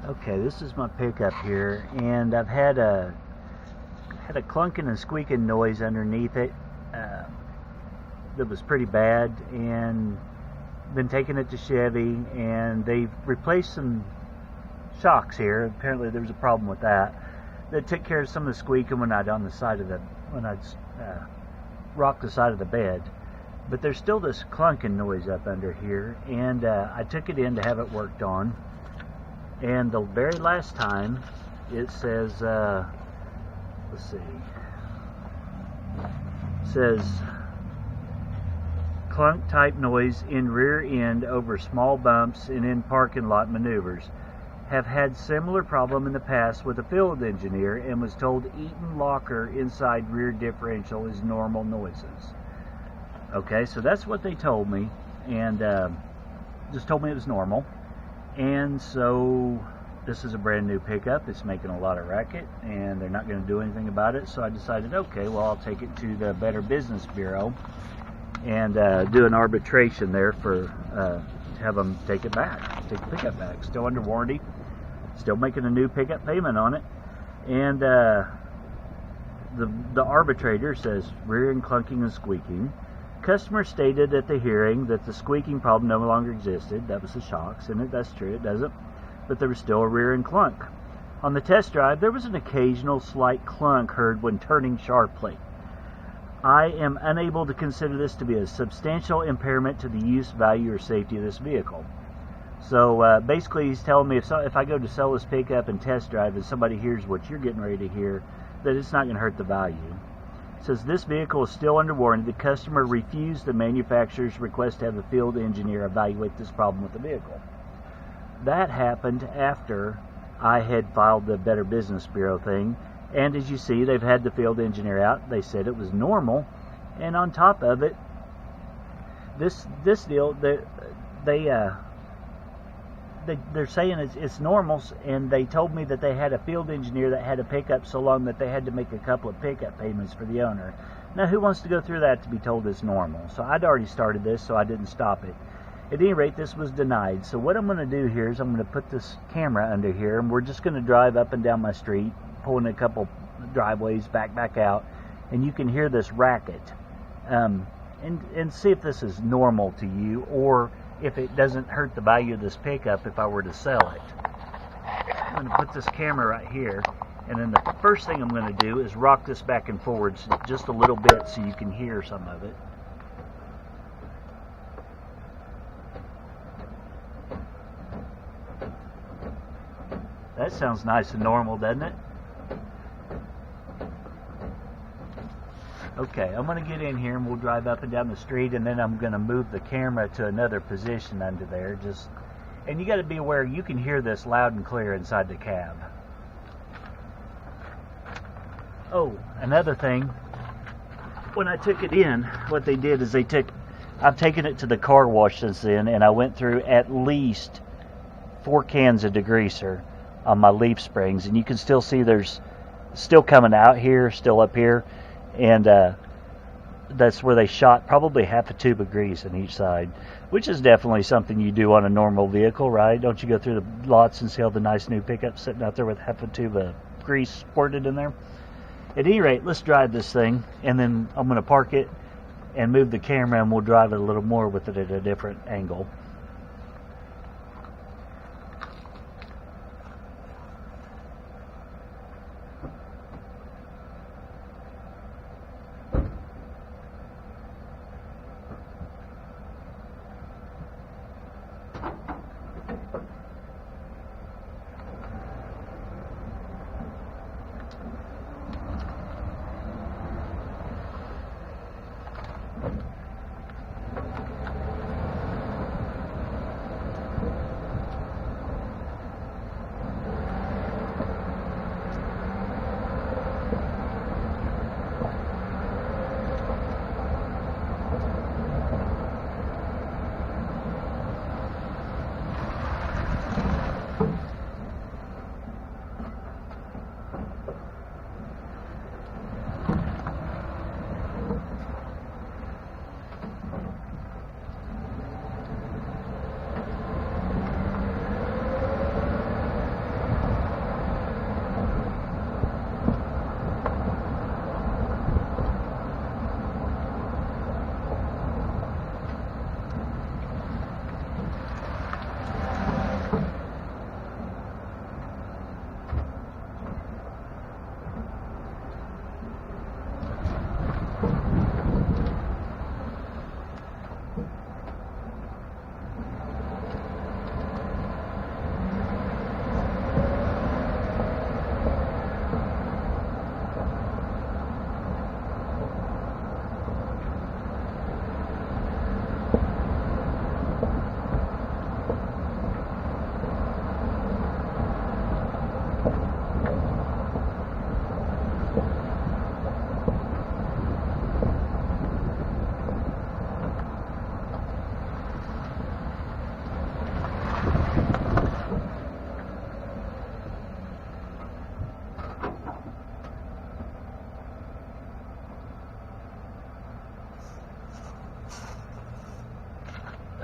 Okay, this is my pickup here, and I've had a clunking and squeaking noise underneath it that was pretty bad, and been taking it to Chevy, and they've replaced some shocks here. Apparently there was a problem with that. That took care of some of the squeaking when I'd rocked the side of the bed. But there's still this clunking noise up under here, and I took it in to have it worked on. And the very last time, it says, let's see, it says clunk type noise in rear end over small bumps and in parking lot maneuvers. Have had similar problem in the past with a field engineer and was told Eaton locker inside rear differential is normal noises. Okay, so that's what they told me, and just told me it was normal. And so this is a brand new pickup. It's making a lot of racket, and they're not going to do anything about it. So I decided, okay, well, I'll take it to the Better Business Bureau and do an arbitration there for have them take it back, take the pickup back. Still under warranty, still making a new pickup payment on it. And the arbitrator says rear end clunking and squeaking. Customer stated at the hearing that the squeaking problem no longer existed. That was the shocks, and that's true, it doesn't. But there was still a rear end clunk. On the test drive, there was an occasional slight clunk heard when turning sharply. I am unable to consider this to be a substantial impairment to the use, value, or safety of this vehicle. So basically he's telling me if I go to sell this pickup and test drive and somebody hears what you're getting ready to hear, that it's not going to hurt the value. It says this vehicle is still under warranty. The customer refused the manufacturer's request to have a field engineer evaluate this problem with the vehicle. That happened after I had filed the Better Business Bureau thing, and as you see, they've had the field engineer out. They said it was normal, and on top of it, this deal, they're saying it's normal, and they told me that they had a field engineer that had a pickup so long that they had to make a couple of pickup payments for the owner. Now, who wants to go through that to be told it's normal? So I'd already started this, so I didn't stop it. At any rate, this was denied. So what I'm going to do here is I'm going to put this camera under here, and we're just going to drive up and down my street, pulling a couple driveways back out, and you can hear this racket, and see if this is normal to you, or if it doesn't hurt the value of this pickup if I were to sell it. I'm going to put this camera right here, and then the first thing I'm going to do is rock this back and forwards just a little bit so you can hear some of it. That sounds nice and normal, doesn't it? Okay, I'm going to get in here and we'll drive up and down the street, and then I'm going to move the camera to another position under there. And you got to be aware, you can hear this loud and clear inside the cab. Oh, another thing, when I took it in, what they did is I've taken it to the car wash since then, and I went through at least 4 cans of degreaser on my leaf springs, and you can still see there's still coming out here, still up here. And that's where they shot probably half a tube of grease on each side, which is definitely something you do on a normal vehicle, right? Don't you go through the lots and see all the nice new pickups sitting out there with half a tube of grease squirted in there? At any rate, let's drive this thing, and then I'm going to park it and move the camera, and we'll drive it a little more with it at a different angle.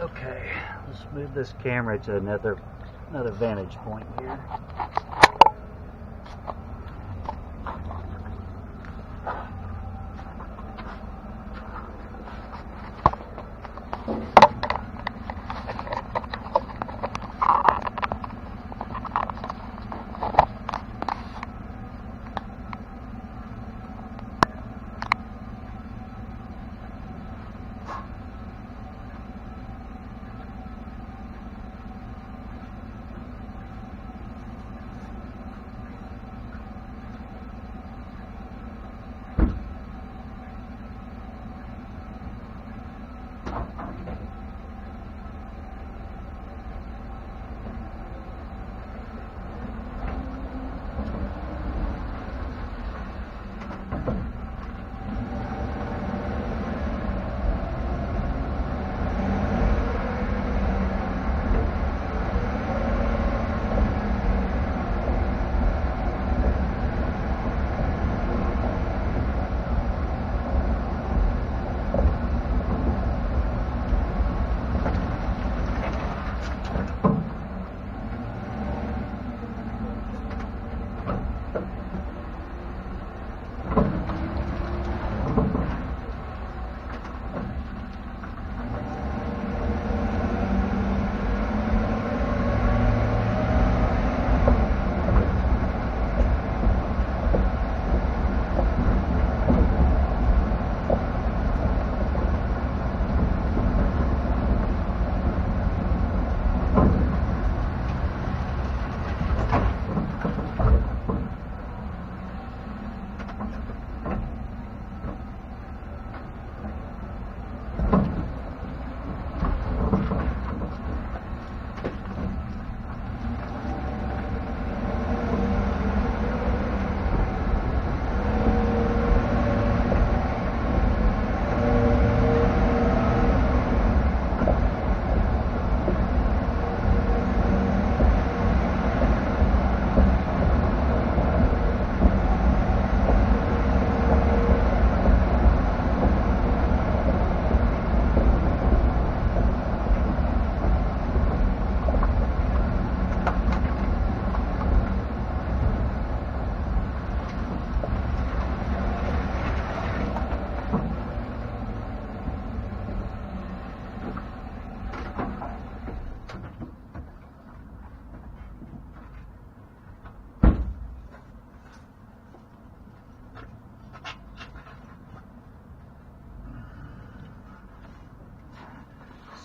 Okay, let's move this camera to another vantage point here.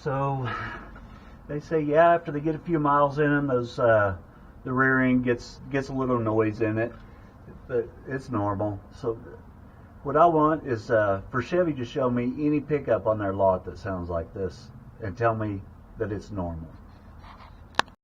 So they say, yeah, after they get a few miles in them, those the rear end gets a little noise in it, but it's normal. So what I want is for Chevy to show me any pickup on their lot that sounds like this and tell me that it's normal.